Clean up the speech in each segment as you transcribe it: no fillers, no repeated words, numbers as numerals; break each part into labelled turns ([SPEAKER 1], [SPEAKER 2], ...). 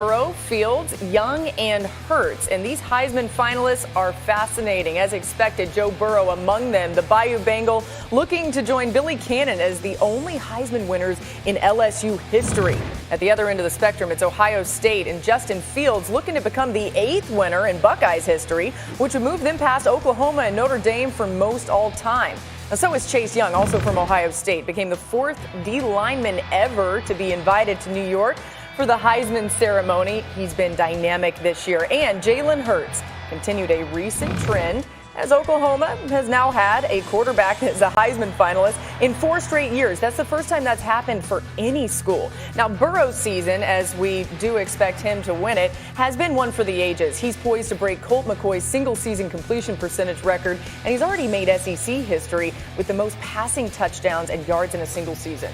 [SPEAKER 1] Burrow, Fields, Young, and Hurts. And these Heisman finalists are fascinating. As expected, Joe Burrow among them. The Bayou Bengal looking to join Billy Cannon as the only Heisman winners in LSU history. At the other end of the spectrum, it's Ohio State and Justin Fields looking to become the 8th winner in Buckeyes history, which would move them past Oklahoma and Notre Dame for most all time. Now, so is Chase Young, also from Ohio State, became the 4th D lineman ever to be invited to New York for the Heisman ceremony. He's been dynamic this year. And Jalen Hurts continued a recent trend as Oklahoma has now had a quarterback as a Heisman finalist in 4 straight years. That's the first time that's happened for any school. Now, Burrow's season, as we do expect him to win it, has been one for the ages. He's poised to break Colt McCoy's single-season completion percentage record, and he's already made SEC history with the most passing touchdowns and yards in a single season.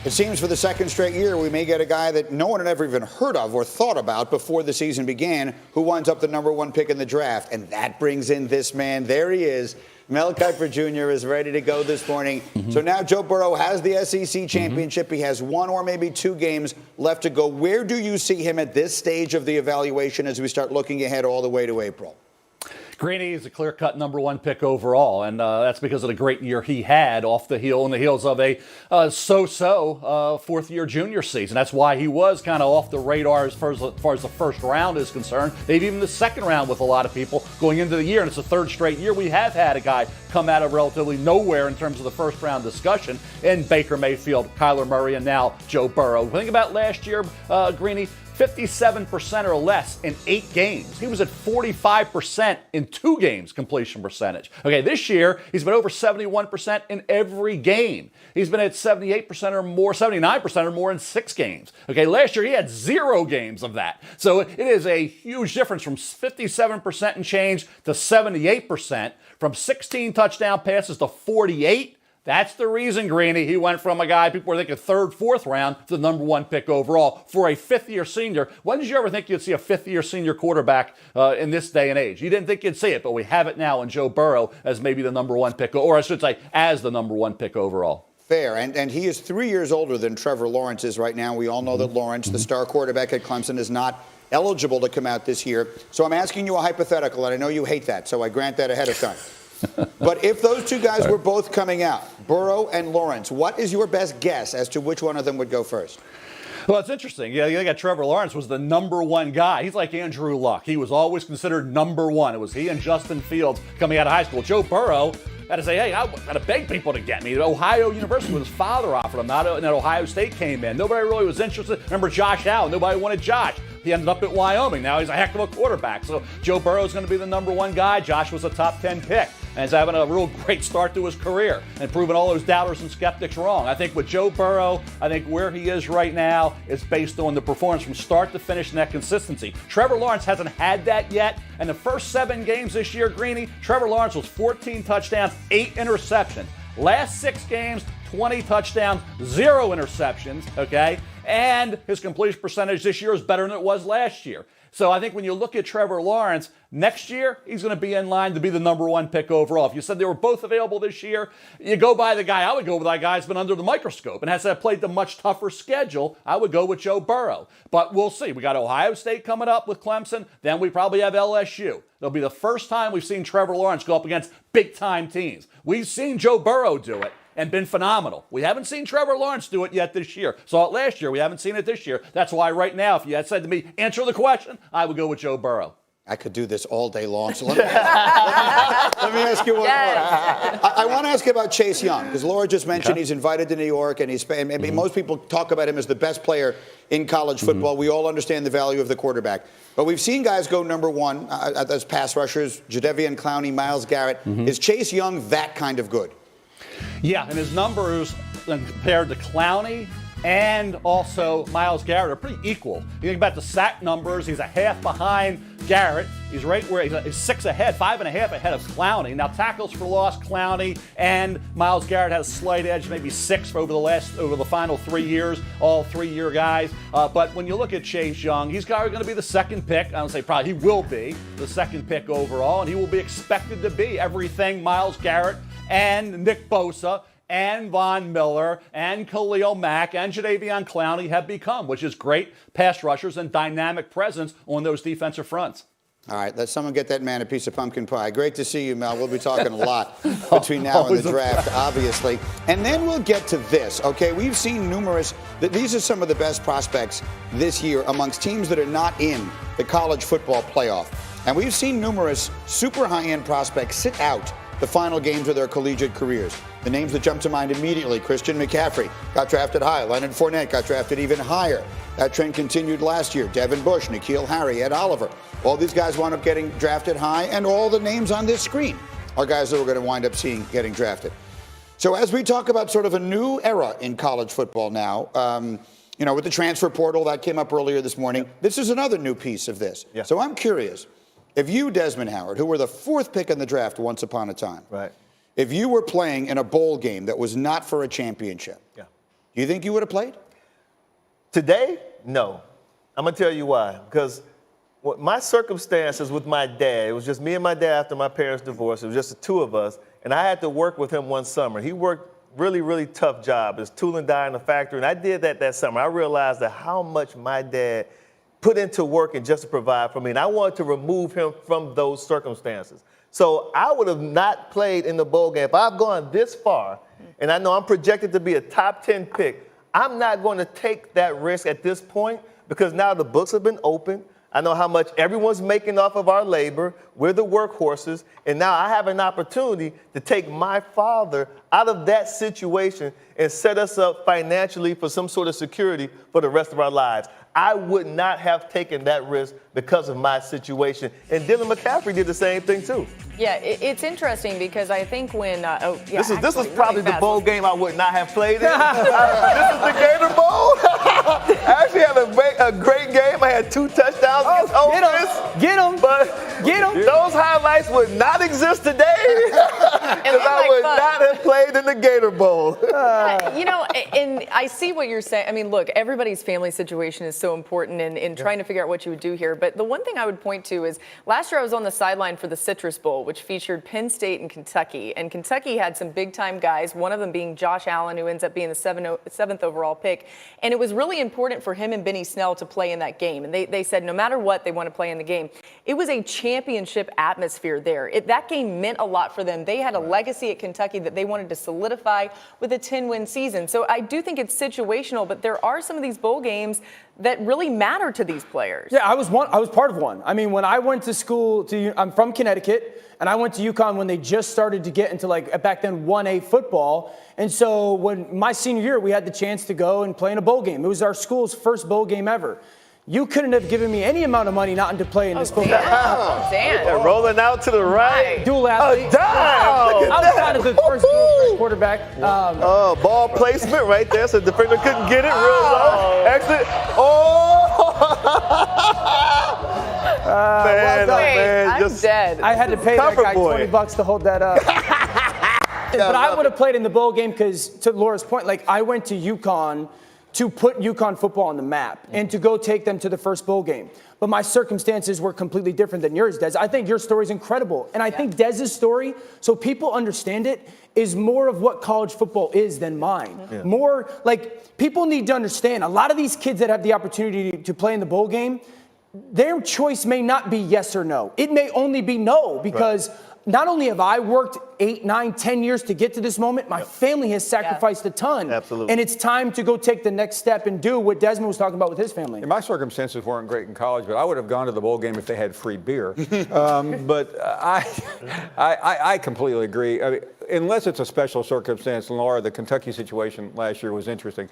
[SPEAKER 2] It seems for the 2nd straight year, we may get a guy that no one had ever even heard of or thought about before the season began, who winds up the #1 pick in the draft. And that brings in this man. There he is. Mel Kiper Jr. is ready to go this morning. So now Joe Burrow has the SEC championship. He has 1 or maybe 2 games left to go. Where do you see him at this stage of the evaluation as we start looking ahead all the way to April?
[SPEAKER 3] Greeny is a clear-cut #1 pick overall, and that's because of the great year he had on the heels of a so-so fourth-year junior season. That's why he was kind of off the radar as far as the first round is concerned, maybe even the second round with a lot of people going into the year. And it's the 3rd straight year we have had a guy come out of relatively nowhere in terms of the first-round discussion in Baker Mayfield, Kyler Murray, and now Joe Burrow. Think about last year, Greeny. 57% or less in 8 games. He was at 45% in 2 games completion percentage. Okay, this year, he's been over 71% in every game. He's been at 78% or more, 79% or more in 6 games. Okay, last year he had 0 games of that. So it is a huge difference from 57% and change to 78%, from 16 touchdown passes to 48. That's the reason, Greeny, he went from a guy people were thinking 3rd, 4th round to the #1 pick overall for a 5th-year senior. When did you ever think you'd see a 5th-year senior quarterback in this day and age? You didn't think you'd see it, but we have it now in Joe Burrow as maybe the #1 pick, or I should say as the #1 pick overall.
[SPEAKER 2] Fair, and he is 3 years older than Trevor Lawrence is right now. We all know that Lawrence, the star quarterback at Clemson, is not eligible to come out this year. So I'm asking you a hypothetical, and I know you hate that, so I grant that ahead of time. But if those 2 guys were both coming out, Burrow and Lawrence, what is your best guess as to which one of them would go first?
[SPEAKER 3] Well, it's interesting. Yeah, you got Trevor Lawrence was the #1 guy. He's like Andrew Luck. He was always considered #1. It was he and Justin Fields coming out of high school. Joe Burrow had to say, hey, I got to beg people to get me. Ohio University, with his father offered him, and then Ohio State came in. Nobody really was interested. Remember Josh Allen? Nobody wanted Josh. He ended up at Wyoming. Now he's a heck of a quarterback. So Joe Burrow is going to be the #1 guy. Josh was a top 10 pick. And he's having a real great start to his career and proving all those doubters and skeptics wrong. I think with Joe Burrow, I think where he is right now is based on the performance from start to finish and that consistency. Trevor Lawrence hasn't had that yet. And the first 7 games this year, Greeny, Trevor Lawrence was 14 touchdowns, 8 interceptions. Last 6 games, 20 touchdowns, 0 interceptions, okay? And his completion percentage this year is better than it was last year. So I think when you look at Trevor Lawrence, next year, he's going to be in line to be the #1 pick overall. If you said they were both available this year, you go by the guy. I would go with that guy who's been under the microscope and has played the much tougher schedule. I would go with Joe Burrow. But we'll see. We got Ohio State coming up with Clemson. Then we probably have LSU. It'll be the first time we've seen Trevor Lawrence go up against big-time teams. We've seen Joe Burrow do it and been phenomenal. We haven't seen Trevor Lawrence do it yet this year. Saw it last year. We haven't seen it this year. That's why right now, if you had said to me, answer the question, I would go with Joe Burrow.
[SPEAKER 2] I could do this all day long. So let me ask you one more. I want to ask you about Chase Young, because Laura just mentioned he's invited to New York, and most people talk about him as the best player in college football. We all understand the value of the quarterback. But we've seen guys go #1 as pass rushers, Jadeveon Clowney, Myles Garrett. Is Chase Young that kind of good?
[SPEAKER 3] Yeah, and his numbers compared to Clowney and also Myles Garrett are pretty equal. You think about the sack numbers, he's a half behind Garrett. He's right where he's 6 ahead, 5.5 ahead of Clowney. Now tackles for loss, Clowney and Myles Garrett has a slight edge, maybe 6 over the final 3 years, all 3-year guys. But when you look at Chase Young, he's going to be the 2nd pick. I don't say probably, he will be the 2nd pick overall, and he will be expected to be everything Myles Garrett and Nick Bosa and Von Miller and Khalil Mack and Jadeveon Clowney have become, which is great pass rushers and dynamic presence on those defensive fronts.
[SPEAKER 2] All right, let someone get that man a piece of pumpkin pie. Great to see you, Mel. We'll be talking a lot between now and the draft, obviously. And then we'll get to this, okay? We've seen these are some of the best prospects this year amongst teams that are not in the college football playoff. And we've seen numerous super high-end prospects sit out the final games of their collegiate careers. The names that jump to mind immediately: Christian McCaffrey got drafted high. Leonard Fournette got drafted even higher. That trend continued last year. Devin Bush, N'Keal Harry, Ed Oliver. All these guys wound up getting drafted high, and all the names on this screen are guys that we're going to wind up seeing getting drafted. So as we talk about sort of a new era in college football now, with the transfer portal that came up earlier this morning, this is another new piece of this.
[SPEAKER 4] Yeah.
[SPEAKER 2] So I'm curious, if you, Desmond Howard, who were the 4th pick in the draft once upon a time,
[SPEAKER 4] Right.
[SPEAKER 2] if you were playing in a bowl game that was not for a championship,
[SPEAKER 4] Yeah.
[SPEAKER 2] do you think you would have played?
[SPEAKER 4] Today, no. I'm going to tell you why. Because my circumstances with my dad, it was just me and my dad after my parents' divorce. It was just the two of us. And I had to work with him one summer. He worked really, really tough job. His tool and die in the factory. And I did that summer. I realized that how much my dad put into work and just to provide for me. And I wanted to remove him from those circumstances. So I would have not played in the bowl game. If I've gone this far, and I know I'm projected to be a top 10 pick, I'm not going to take that risk at this point because now the books have been opened. I know how much everyone's making off of our labor. We're the workhorses. And now I have an opportunity to take my father out of that situation and set us up financially for some sort of security for the rest of our lives. I would not have taken that risk because of my situation. And Dylan McCaffrey did the same thing, too.
[SPEAKER 1] Yeah, it's interesting because I think when
[SPEAKER 4] this is probably the bowl game I would not have played in. This is the Gator Bowl. I actually had a great game. I had 2 touchdowns against Ole Miss.
[SPEAKER 5] Get him!
[SPEAKER 4] But
[SPEAKER 5] Get him!
[SPEAKER 4] those highlights would not exist today because I would not have played in the Gator Bowl.
[SPEAKER 1] And I see what you're saying. I mean, look, everybody's family situation is so important in trying to figure out what you would do here. But the one thing I would point to is last year I was on the sideline for the Citrus Bowl, which featured Penn State and Kentucky. And Kentucky had some big-time guys, one of them being Josh Allen, who ends up being the 7th overall pick. And it was really important for him and Benny Snell to play in that game. And they said no matter what, they want to play in the game. It was a championship atmosphere there. That game meant a lot for them. They had a legacy at Kentucky that they wanted to solidify with a 10-win season. So I do think it's situational, but there are some of these bowl games that really matter to these players.
[SPEAKER 5] Yeah, I was part of one. I mean, when I went to school, I'm from Connecticut, and I went to UConn when they just started to get into, back then, 1A football. And so when my senior year, we had the chance to go and play in a bowl game. It was our school's first bowl game ever. You couldn't have given me any amount of money not to play in this bowl game.
[SPEAKER 4] They're rolling out to the right.
[SPEAKER 5] Dual athlete.
[SPEAKER 4] A dime.
[SPEAKER 5] I was kind of the first dual quarterback.
[SPEAKER 4] Ball placement right there, so the defender couldn't get it real low. Exit. Man,
[SPEAKER 1] I'm dead.
[SPEAKER 5] I had to pay that guy $20 to hold that up. But I would have played in the bowl game because, to Laura's point, I went to UConn to put UConn football on the map and to go take them to the first bowl game. But my circumstances were completely different than yours, Des. I think your story is incredible. And I think Dez's story, so people understand it, is more of what college football is than mine. Yeah. More people need to understand, a lot of these kids that have the opportunity to play in the bowl game, their choice may not be yes or no. It may only be no because not only have I worked 8, 9, 10 years to get to this moment, my family has sacrificed a ton.
[SPEAKER 4] Absolutely.
[SPEAKER 5] And it's time to go take the next step and do what Desmond was talking about with his family.
[SPEAKER 6] And my circumstances weren't great in college, but I would have gone to the bowl game if they had free beer. But I completely agree. I mean, unless it's a special circumstance, Laura, the Kentucky situation last year was interesting.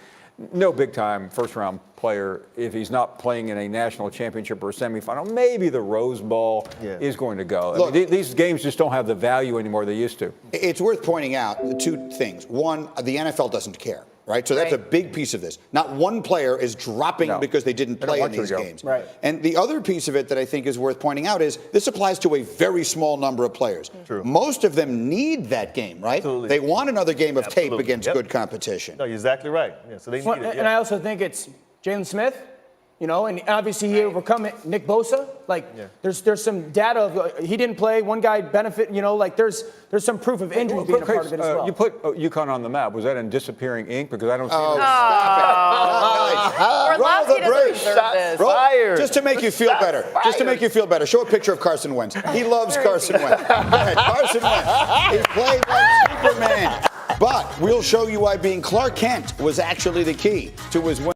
[SPEAKER 6] No big-time first-round player, if he's not playing in a national championship or a semifinal, maybe the Rose Bowl is going to go.
[SPEAKER 2] Look,
[SPEAKER 6] these games just don't have the value anymore they used to.
[SPEAKER 2] It's worth pointing out 2 things. One, the NFL doesn't care. Right? So that's a big piece of this. Not one player is dropping because they didn't play in these games.
[SPEAKER 5] Right.
[SPEAKER 2] And the other piece of it that I think is worth pointing out is this applies to a very small number of players.
[SPEAKER 4] True.
[SPEAKER 2] Most of them need that game, right?
[SPEAKER 4] Absolutely.
[SPEAKER 2] They want another game of tape against good competition.
[SPEAKER 4] No, you're exactly right. Yeah, so they need it.
[SPEAKER 5] And I also think it's Jalen Smith. You know, and obviously he overcome it. Nick Bosa, there's some data of he didn't play. One guy benefit. You know, there's some proof of injury being a part of it as well.
[SPEAKER 6] You put UConn on the map. Was that in disappearing ink? Because I don't see.
[SPEAKER 1] Orlovsky doesn't deserve this.
[SPEAKER 4] Fired.
[SPEAKER 2] Just to make you feel better. Just to make you feel better. Show a picture of Carson Wentz. He loves Carson Wentz. Go ahead, Carson Wentz. He played like Superman. But we'll show you why being Clark Kent was actually the key to his win.